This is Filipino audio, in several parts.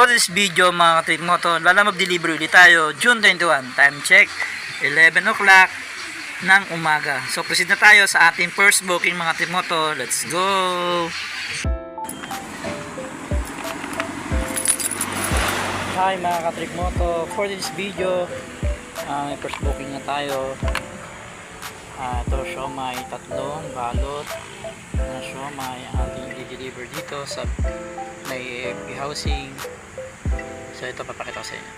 For this video mga ka-trip moto, mag-deliver ulit tayo June 21, time check 11 o'clock ng umaga. So proceed na tayo sa ating first booking mga trip moto. Let's go! Hi mga ka-trip moto, for this video may first booking na tayo. Ito siomai, tatlong balot na siomai ang ating i-deliver dito sa may AFP housing. So ito papakita ko sa inyo.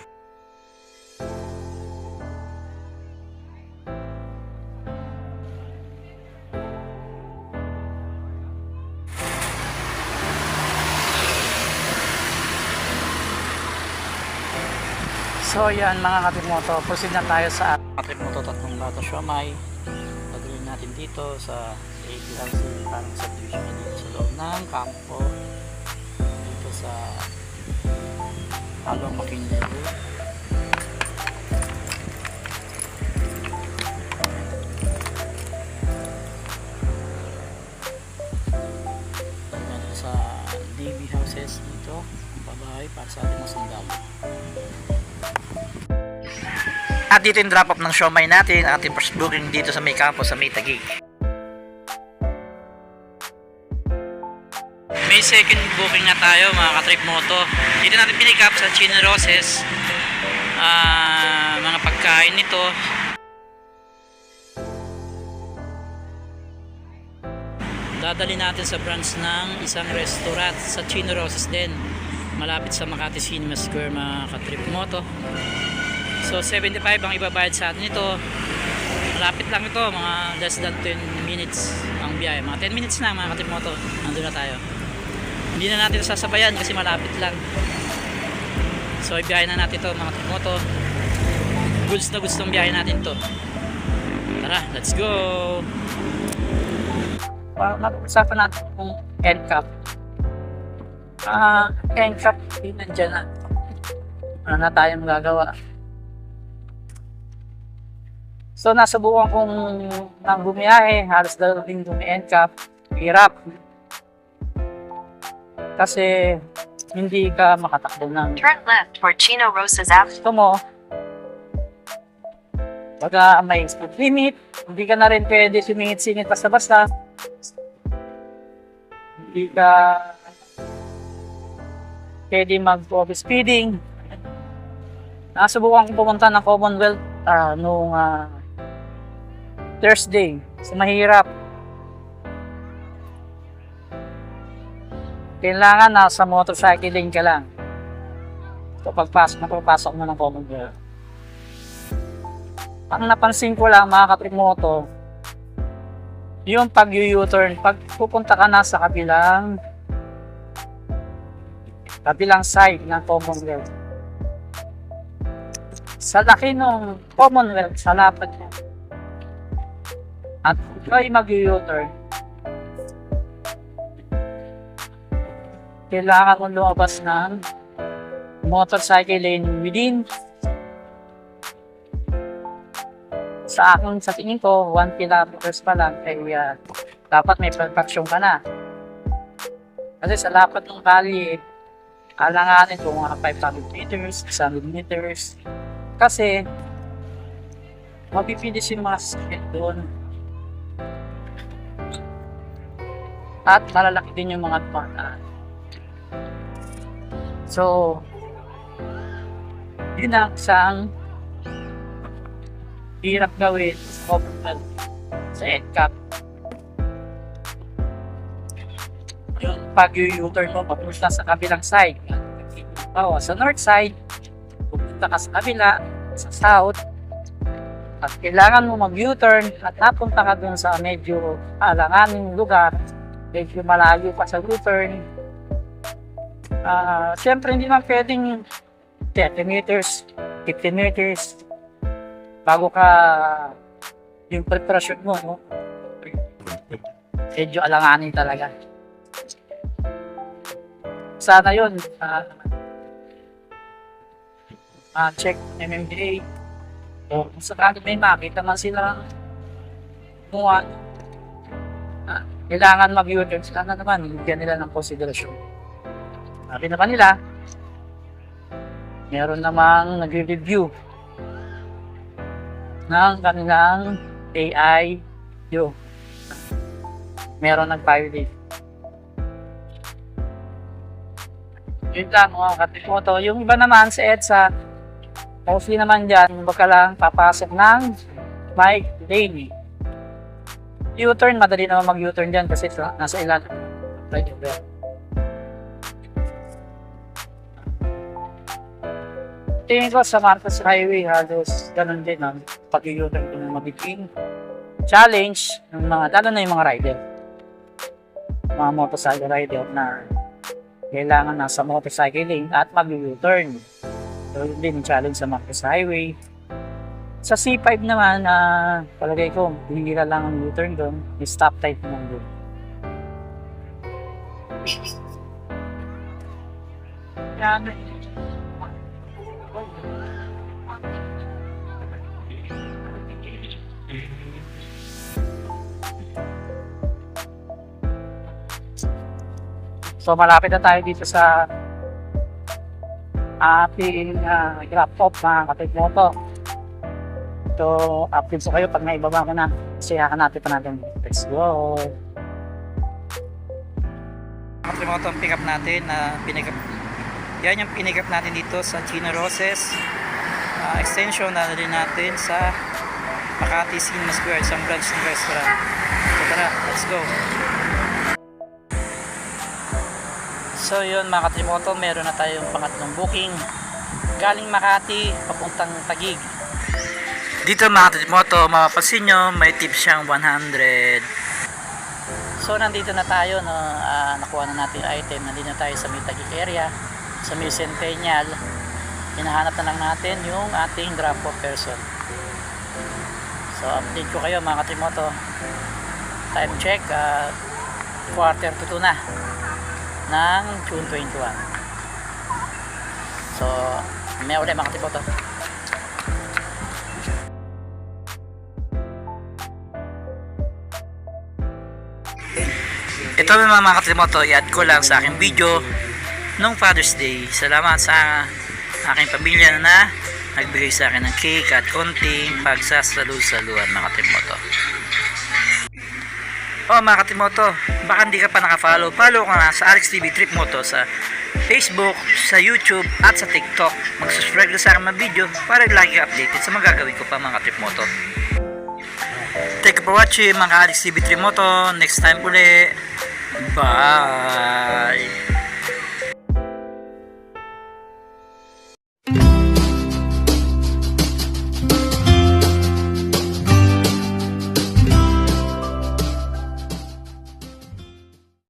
So yan mga katrimoto, proceed na tayo sa katrimoto, tatlong bato siomai. Pagawin natin dito sa AFP housing, parang subdivision na dito sa loob ng kampo. Dito sa Along Makinley. Sa DB houses dito, ang babae para sa ating mga sundalo. At dito yung drop off ng siomai natin, ating first booking dito sa may campo sa may Taguig. May second booking na tayo mga ka-trip moto. Dito natin pinick up sa Chino Roses. Mga pagkain nito. Dadali natin sa branch ng isang restaurant sa Chino Roses din. Malapit sa Makati Cinema Square mga ka-trip moto. So 75 ang ibabayad sa atin ito. Malapit lang ito, mga less than 10 minutes ang biyahe. Mga 10 minutes na mga ka-trip moto. Nandun na tayo. Hindi na natin sasabayan kasi malapit lang. So ibiyahe na natin ito mga trimoto. Goods na gustong biyahe natin to. Tara, let's go! Mag-usapan natin kung NCAP. NCAP, hindi nandiyan na. Ano na tayo magagawa? So nasubukan kong nang bumiyahe, halos dating bumi-NCAP. Hirap. Kasi hindi ka makatakbo ng turn left for Chino Roses Ave. gusto mo. Pagka may speed limit, hindi ka na rin pwede sumingit-singit basta-basta. Hindi ka pwede mag-over-speeding. Nasubukan kong pumunta ng Commonwealth noong Thursday. So mahirap. Kailangan nasa motorcycling ka lang. So pagpasok mo ng Commonwealth. Ang napansin ko lang mga katrimoto, yung pag-U-turn, pag pupunta ka na sa kabilang side ng Commonwealth. Sa laki ng Commonwealth, sa lapad mo. At ikaw ay mag-U-turn, kailangan mong lumabas ng motorcycle lane within, sa tingin ko 1 kilometers pa lang ay dapat may perfection ka na. Kasi sa lapad ng kali, alanganin kung mga 500 meters, 600 meters. Kasi mapipilis yung mga sasakyan doon. At malalaki din yung mga tumataan. So, yun ang isang hirap gawin sa NCAP. Yung pag-U-turn mo, papunta sa kabilang side. Sa north side, pupunta ka sa kabila, sa south, at kailangan mo mag-U-turn at napunta ka dun sa medyo alanganing lugar, medyo malayo pa sa U-turn. Siyempre hindi naman pwedeng 30 meters, 50 meters bago ka yung preparasyon mo, no? Medyo alanganin talaga. Sana yun check MMDA o kung sakali may makita man sila kumuha, kailangan mag-U-turn. Sana naman bigyan nila ng konsiderasyon. Sabi naman nila, Meron namang nagre-review ng kanilang AI yung meron nag-violate. Yun lang mga katimoto. Yung iba naman sa EDSA, mostly naman dyan, wag ka lang papasok ng bike lane. U-turn, madali naman mag-U-turn dyan kasi nasa ilan. Right over. Tingin ko sa Marcos Highway, halos ganun din. Pag U-turn ko ng magiging challenge ng mga, lalo na yung mga rider. Mga motorcycle rider na kailangan nasa motorcycle lane at mag-U-turn. So, yun din yung challenge sa Marcos Highway. Sa C5 naman, palagay ko, bihira lang ang U-turn doon. May stop type naman doon. Yan. So, malapit na tayo dito sa ating drop-off mga katimoto. So, update ko kayo pag naibaba ko na. Siyakan natin pa natin. Let's go! Katimoto ang pick up natin na yan yung pinick up natin dito sa Chino Roses extension na rin natin sa Makati Cinema Square, isang branch ng restaurant. So, tara, let's go! So yun mga katimoto, meron na tayong pangatlong booking galing Makati papuntang Taguig. Dito mga katimoto, mapapansin nyo may tip siyang 100. So nandito na tayo, no? Nakuha na natin yung item. Nandito na tayo sa may Taguig area, sa may Centennial. Hinahanap na lang natin yung ating drop-off person. So update ko kayo mga katimoto. Time check, 1:45 na ng June 21. So, may ulit mga katimoto. Ito mga katimoto, i-add ko lang sa aking video nung Father's Day. Salamat sa aking pamilya na nagbigay sa akin ng cake at konting pagsasalu-saluan mga katimoto. Mga katimoto, baka hindi ka pa naka-follow, follow ka na sa Alex TV Trip Moto sa Facebook, sa YouTube at sa TikTok. Mag-subscribe ka sa aking mga video para lagi ka updated sa mga gagawin ko pa mga Trip Moto. Thank you for watching mga Alex TV Trip Moto. Next time uli. Bye!